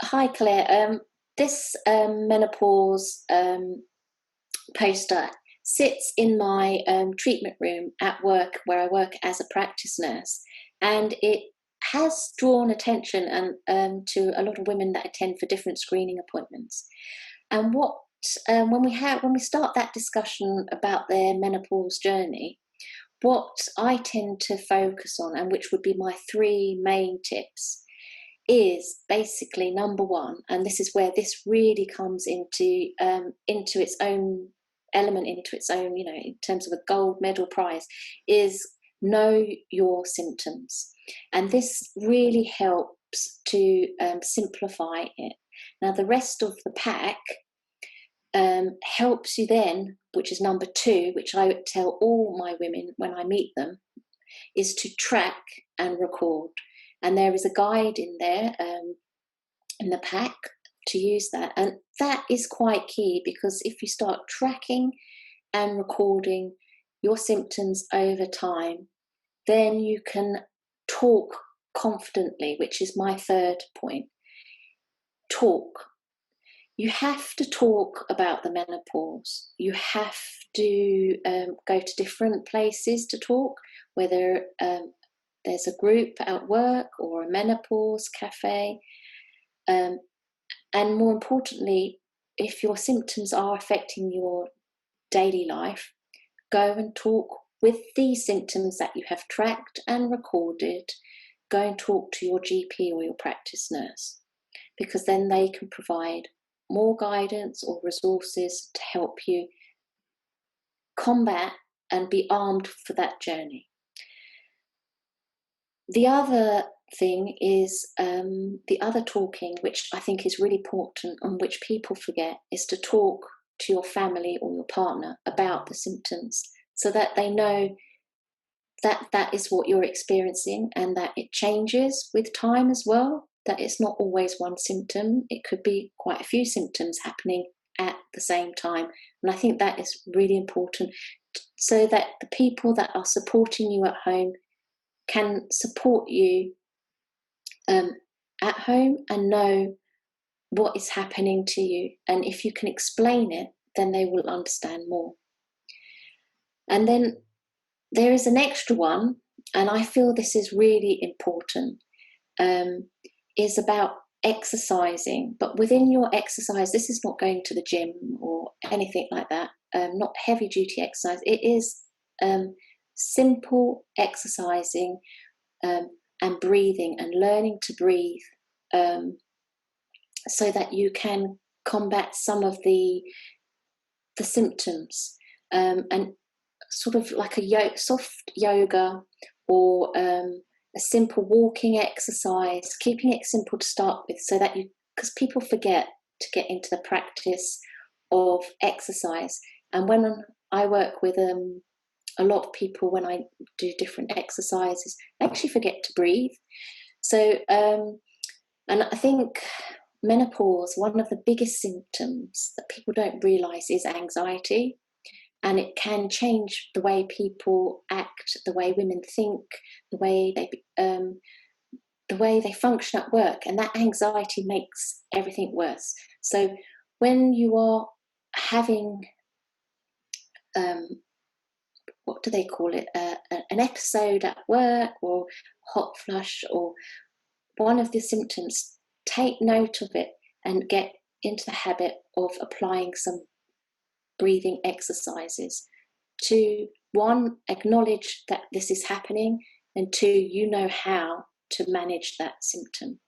Hi, Claire. This menopause poster sits in my treatment room at work, where I work as a practice nurse, and it has drawn attention and to a lot of women that attend for different screening appointments. And what when we start that discussion about their menopause journey, what I tend to focus on, and which would be my three main tips, is basically number one, and this is where this really comes into its own element, into its own, in terms of a gold medal prize, is know your symptoms, and this really helps to simplify it. Now, the rest of the pack helps you then, which is number two, which I would tell all my women when I meet them, is to track and record. And there is a guide in there, in the pack, to use that. And that is quite key, because if you start tracking and recording your symptoms over time, then you can talk confidently, which is my third point. Talk. You have to talk about the menopause. You have to go to different places to talk, whether there's a group at work or a menopause cafe. And more importantly, if your symptoms are affecting your daily life, go and talk with these symptoms that you have tracked and recorded. Go and talk to your GP or your practice nurse, because then they can provide more guidance or resources to help you combat and be armed for that journey. The other thing is the other talking, which I think is really important and which people forget, is to talk to your family or your partner about the symptoms, so that they know that that is what you're experiencing, and that it changes with time as well, that it's not always one symptom. It could be quite a few symptoms happening at the same time. And I think that is really important, so that the people that are supporting you at home can support you at home and know what is happening to you. And if you can explain it, then they will understand more. And then there is an extra one, and I feel this is really important, is about exercising. But within your exercise, this is not going to the gym or anything like that, not heavy duty exercise. It is simple exercising and breathing, and learning to breathe, so that you can combat some of the symptoms, and sort of like a soft yoga, or a simple walking exercise, keeping it simple to start with, so that because people forget to get into the practice of exercise. And when I work with a lot of people, when I do different exercises, I actually forget to breathe. So, and I think menopause, one of the biggest symptoms that people don't realise is anxiety. And it can change the way people act, the way women think, the way they function at work, and that anxiety makes everything worse. So when you are having what do they call it, an episode at work, or hot flush, or one of the symptoms, take note of it and get into the habit of applying some breathing exercises to, one, acknowledge that this is happening, and two, you know how to manage that symptom.